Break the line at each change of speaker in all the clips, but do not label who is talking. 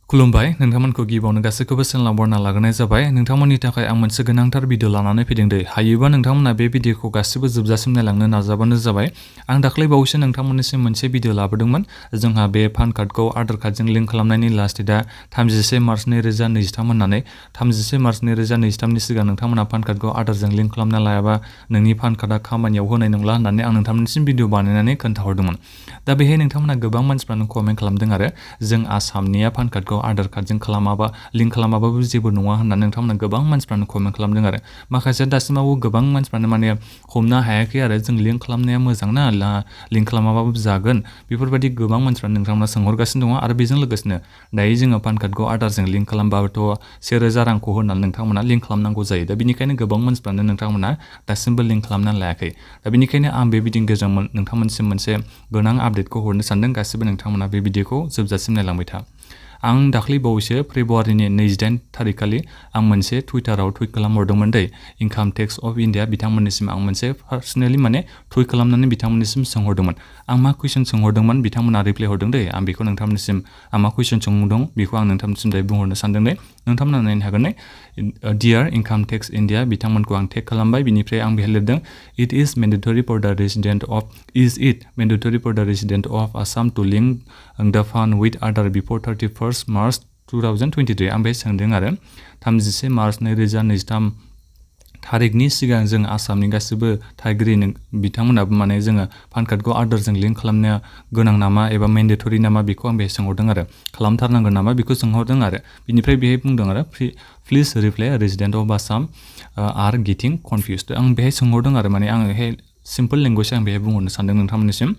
खुलुमबाय नोंथांमोनखौ गिबियावनो गासैखौबो चेनेलाव बरना लाग्रोनाय जाबाय नोंथांमोननि थाखाय आं मोनसे गोनांथार भिडिअ लानानै फैदों दे हायोबा नोंथांमोना बे भिडिअखौ गासिबो जोबजासिम नायलांनो नाजाबानो जाबाय आं दाख्लै बावैसो नोंथांमोननिसिम मोनसे भिडिअ लाबोदोंमोन जोंहा बे पान कार्डखौ आधार कार्डजों लिंक खालामनायनि लास्ट डेटआ 31 मार्च 2023 होननानै 31 मार्च 2023 नि सिगां नोंथांमोना पान कार्डखौ आधारजों लिंक खालामना लायाबा नोंनि पान कार्डआ खामानियाव होनाय नंला होननानै आं नोंथांमोननिसिम भिडिअ बानायनानै खोन्थाहरदोंमोन दा बेहाय नोंथांमोना गोबां मानसिफ्रानो कमेन्ट खालामदों आरो जों आसामनिया पान कार्डखौ आधार कार्डजों खालामाबा लिंक खालामाबाबो जेबो नङा होननानै नोंथांमोना गोबां मानसिफ्रानो कमेन्ट खालामदों आरो माखासे दासिमावबो गोबां मानसिफ्रानो माने हमनो हायाखै आरो जों लिंक खालामनाया मोजां ना लिंक खालामाबाबो जागोन बेफोरबायदि गोबां मानसिफ्रानो नोंथांमोना सोंहरगासिनो दङ आरो बेजों लोगोसेनो दायो जोङो पान कार्डखौ आधारजों लिंक खालामबाबोथ' 1000 रांखौ होनानै नोंथांमोना लिंक खालामनांगौ जायो दा बेनिखायनो गोबां मानसिफ्रानो नोंथांमोना दासिमबो लिंक खालामनानै लायाखै दा बेनिखायनो आं बे भिडिअनि गेजेरजों नोंथांमोनसिम मोनसे गोनां आपडेटखौ हरनो सानदों गासिबो नोंथांमोना बे भिडिअखौ जोबजासिम नायलांबाय था आं दाख्लै बावैसो फेब्रुवारिनि 28 थारिखालि आं मोनसे टुइटाराव टुइट खालामहरदोंमोन दै इनकाम टेक्स अफ इन्डिया बिथांमोननिसिम आं मोनसे पार्सनेलि माने टुइट खालामनानै बिथांमोननिसिम सोंहरदोंमन आं मा कुइसन सोंहरदोंमोन बिथांमोना रिप्लाइ हरदों दै आं बेखौ नोंथांमोननिसिम आं मा कुइसन सोंदों बेखौ आं नोंथांमोननिसिम दायो बुंहरनो सानदों दै नोंथांमोना नायनो हागोन नै डियार इनकाम टेक्स इन्डिया बिथांमोनखौ आं टेग खालामबाय बिनिफ्राय आं बेहाय लिरदों it is mandatory for the resident of Assam to link the PAN with Aadhaar before 31 March 2023 आं बे सोंदों आरो 31 मार्च 2023 थारिखनि सिगां जों आसामनि गासिबो थागिरि बिथांमोनाबो माने जोङो पान कार्डखौ आधारजों लिंक खालामनाया गोनां नामा एबा मेन्डेटरि नामा बेखौ आं बेहाय सोंहरदों आरो खालामथारनांगोन नामा बेखौ सोंहरदों आरो बिनिफ्राय बेहाय बुंदों आरो please reply resident of Assam are getting confused आं बेहाय सोंहरदों आरो माने आङो सिम्पल लेंगुवेज आं बेहाय बुंहरनो सानदों नोंथांमोननिसिम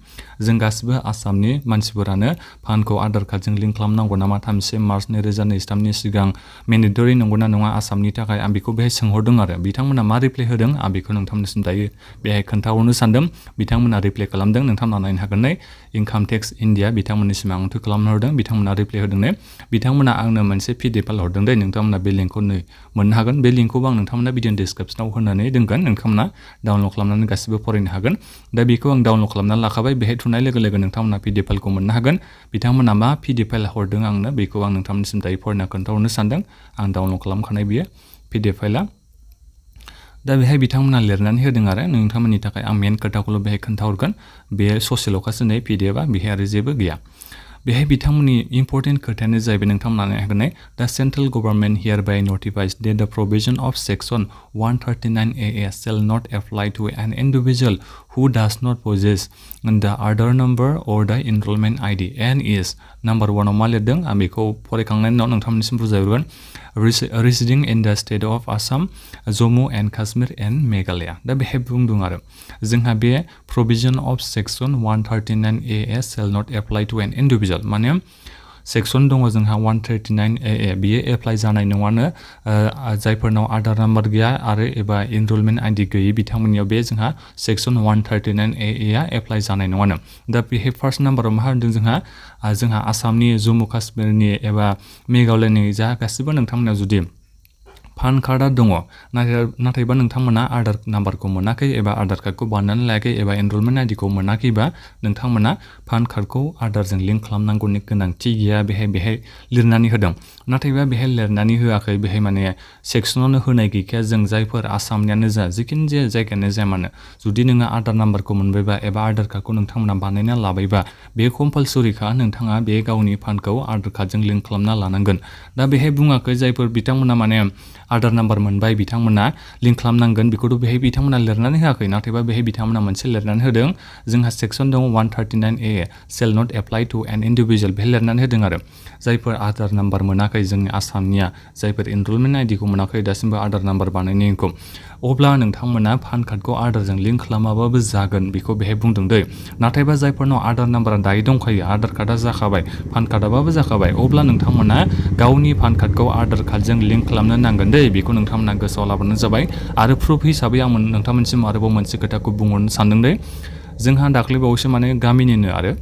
जों गासिबो आसामनि मानसिफोरानो पानखौ आधार कार्डजों लिंक खालामनांगौ नामा 31 मार्च 2023 नि सिगां मेन्डेटरि नंगौना नङा आसामनि थाखाय आं बेखौ बेहाय सोंहरदों आरो बिथांमोना मा रिप्लाइ होदों आं बेखौ नोंथांमोननिसिम दायो बेहाय खोन्थाहरनो सानदों बिथांमोना रिप्लाइ खालामदों नोंथांमोना नायनो हागोन नै इनकाम टेक्स इन्डिया बिथांमोननिसिम आं टुइट खालामना हरदों बिथांमोना रिप्लाइ होदों नै बिथांमोना आंनो मोनसे PDF फाइल हरदों दै नोंथांमोना बे लिंकखौ मोननो हागोन बे लिंकखौबो आं नोंथांमोना भिडिअ डिसक्रिपसनाव होनानै दोनगोन नोंथांमोना डाउनलड खालामनानै गासिबो फरायनो हागोन दा बेखौ आं डाउनलड खालामनानै लाखाबाय बेहाय थुनाय लोगो लोगो नोंथांमोना PDF फाइलखौ मोननो हागोन बिथांमोना मा PDF फाइल हरदों आंनो बेखौ आं नोंथांमोननिसिम दायो फरायना खोन्थाहरनो सानदों आं डाउनलड खालामखानाय बियो PDF फाइला दा बेहाय बिथांमोना लिरनानै होदों आरो नोंथांमोननि थाखाय आं मेन खोथाखौल' बेहाय खोन्थाहरगोन बे ससेल'खासो नै PDFआ बेहाय आरो जेबो गैया बेहाय बिथांमोननि इम्पर्टेन्ट खोथायानो जाहैबाय नोंथांमोना नायनो दा central government hereby notifies that the provision of section 139AA shall not apply to an individual who does not possess the Aadhar number or the enrollment ID and is number 1 मा लिरदों आं बेखौ फरायखांनायनि उनाव नोंथांमोननिसिम बुजायहरगोन residing in the state of Assam, Jammu and Kashmir and Meghalaya दा बेहाय बुंदों आरो जोंहा बे provision of section 139AA shall not apply to an individual माने सेक्सन दङ जोंहा 139AA बियो एप्लाइ जानाय नङानो जायफोरनाव आधार नाम्बार गैया आरो एबा एनरलमेन्ट आइडि गैयै बिथांमोननियाव बे जोंहा सेक्सन 139AA आ एप्लाइ जानाय नङानो दा बेहाय फार्स्ट नाम्बाराव मा होनदों जोंहा आसामनि जम्मु काश्मीरनि एबा मेघालयनि जा गासिबो नोंथांमोना जुदि पान कार्डआ दङ नाथायबा नोंथांमोना आधार नाम्बारखौ मोनाखै एबा आधार कार्डखौ बानायनानै लायाखै एबा एनरलमेन्ट आइडिखौ मोनाखैबा नोंथांमोना पान कार्डखौ आधारजों लिंक खालामनांगौनि गोनांथि गैया बेहाय लिरनानै होदों नाथायबा बेहाय लिरनानै होआखै बेहाय माने सेक्सनावनो होनाय गैखाया जों जायफोर आसामनियानो जा जिखुनु जाया जायगायानो जाया मानो जुदि नोङो आधार नाम्बारखौ मोनबायबा एबा आधार कार्डखौ नोंथांमोना बानायना लाबायबा बे कम्पालसरिखा नोंथाङा बे गावनि पानखौ आधार कार्डजों लिंक खालामना लानांगोन दा बेहाय बुङाखै जायफोर बिथांमोना माने आधार नाम्बार मोनबाय बिथांमोना लिंक खालामनांगोन बेखौथ' बेहाय बिथांमोना लिरनानै होआखै नाथायबा बेहाय बिथांमोना मोनसे लिरनानै होदों जोंहा सेक्सन दङ 139A shall not apply to an individual बेहाय लिरनानै होदों आरो जायफोर आधार नाम्बार मोनाखै जोंनि आसामनिया जायफोर एनरलमेन्ट आइडिखौ मोनाखै दासिमबो आधार नाम्बार बानायनायखौ अब्ला नोंथांमोना पान कार्डखौ आधारजों लिंक खालामाबाबो जागोन बेखौ बेहाय बुंदों दै नाथायबा जायफोरनाव आधार नाम्बारा दायो दंखायो आधार कार्डआ जाखाबाय पान कार्डआबो जाखाबाय अब्ला नोंथांमोना गावनि पान कार्डखौ आधार कार्डजों लिंक खालामनो नांगोन दै बेखौ नोंथांमोना गोसोआव लाबानो जाबाय आरो प्रुफ हिसाबै आं नोंथांमोनसिम आरोबाव मोनसे खोथाखौ बुंहरनो सानदों दे जोंहा दाख्लै बावैसो माने गामिनिनो आरो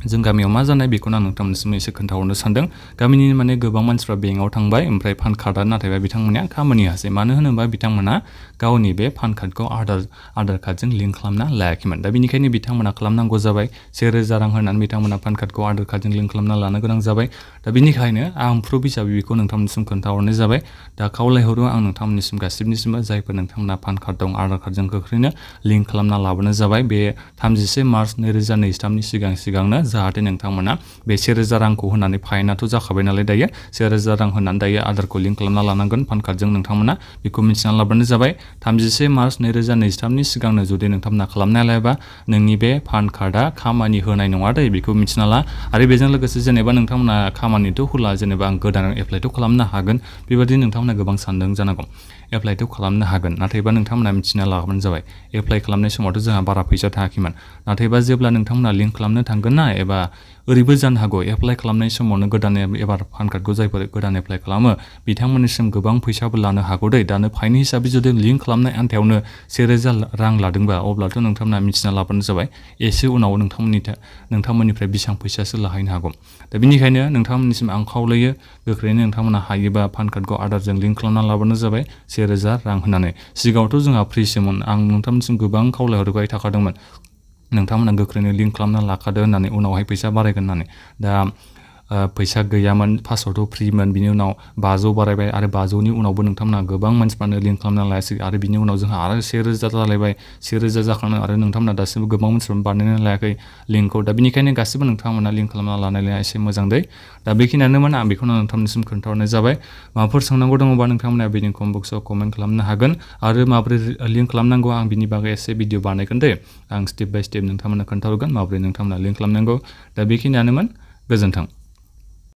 जों गामियाव मा जानाय बेखौनो आं नोंथांमोननिसिम एसे खोन्थाहरनो सानदों। गामिनि माने गोबां मानसिफ्रा बेंकआव थांबाय ओमफ्राय पान कार्डआ नाथायबा बिथांमोना खामानि होआसै। मानो होनोबा बिथांमोना गावनि बे पान कार्डखौ आधार कार्डजों लिंक खालामना लायाखैमोन। दा बेनिखायनो बिथांमोना खालामनांगौ जाबाय 1000 रां होनानै बिथांमोना पान कार्डखौ आधार कार्डजों लिंक खालामना लानो गोनां जाबाय। दा बेनिखायनो आं प्रुफ हिसाबै बेखौ नोंथांमोननिसिम खोन्थाहरनाय जाबाय। दा खावलायहरो आं नोंथांमोननिसिम गासिबनिसिमबो जायफोर नोंथांमोना पान कार्ड दं आधार कार्डजों गोख्रैनो लिंक खालामना लाबोनो जाबाय। बे 31 मार्च 2023 नि सिगांनो जाहाथे नोंथांमोना बे 1000 रांखौ होनानै फाइनाथ' जाखाबाय नालाय दायो 1000 रां होनानै दायो आधारखौ लिंक खालामना लानांगोन पान कार्डजों नोंथांमोना बेखौ मिथिना लाबानो जाबाय। 31 मार्च 2023 नि सिगांनो जुदि नोंथांमोना खालामना लायाबा नोंनि बे पान कार्डआ खामानि होनाय नङा दै बेखौ मिथिना ला। आरो बेजों लोगोसे जेनेबा नोंथांमोना खामानिथ' होला जेनेबा आं गोदान एप्लाइथ' खालामनो हागोन बेबायदि नोंथांमोना गोबां सानदों जानांगौ। एप्लाइथ' खालामनो हागोन नाथायबा नोंथांमोना मिथिना लाबानो जाबाय। एप्लाइ खालामनाय समावथ' जोंहा बारा फैसा थायाखैमोन नाथायबा जेब्ला नोंथांमोना लिंक खालामनो थांगोन ना एबा ओरैबो जानो हागौ एप्लाइ खालामनाय समावनो गोदान एबार पान कार्डखौ जायफोर गोदान एप्लाइ खालामो बिथांमोननिसिम गोबां फैसाबो लानो हागौ दै। दानो फाइन हिसाबै जुदि लिंक खालामनाय आन्थायावनो 1000 रां लादोंबा अब्लाथ' नोंथांमोना मिथिना लाबानो जाबाय एसे उनाव नोंथांमोननिफ्राय बेसेबां फैसासो लाहैनो हागौ। दा बेनिखायनो नोंथांमोननिसिम आं खावलायो गोख्रैनो नोंथांमोना हायोबा पान कार्डखौ आधारजों लिंक खालामना लाबानो जाबाय 1000 रां होनानै। सिगाङावथ' जोंहा फ्रिसोमोन आं नोंथांमोनसिम गोबां खावलायहरबाय थाखादोंमोन नोंथांमोना गोख्रैनो लिंक खालामना लाखादो होननानै उनावहाय फैसा बारायगोन होननानै। दा फैसा गैयामोन फार्स्टआवथ' फ्रिमोन बिनि उनाव 500 बारायबाय आरो 500नि उनावबो नोंथांमोना गोबां मानसिफ्रानो लिंक खालामना लायासै आरो बिनि उनाव जोंहा आरो 1000 जालायबाय 1000 जाखांनाय आरो नोंथांमोना दासिमबो गोबां मानसिफ्रानो बानायनानै लायाखै लिंकखौ। दा बेनिखायनो गासिबो नोंथांमोना लिंक खालामना लानाया एसे मोजां दै। दा बेखिनियानोमोन आं बेखौनो नोंथांनिसिम खोन्थाहरनाय जाबाय। माबाफोर सोंनांगौ दङबा नोंथांमोना बेनि कमेन्ट बक्सआव कमेन्ट खालामनो हागोन आरो माबोरै लिंक खालामनांगौ आं बिनि बागै एसे भिडिअ बानायगोन दे। आं स्टेप बाय स्टेप नोंथांमोना खोन्थाहरगोन माबोरै नोंथांमोना लिंक खालामनांगौ। दा बेखिनियानोमोन गोजोन्थों।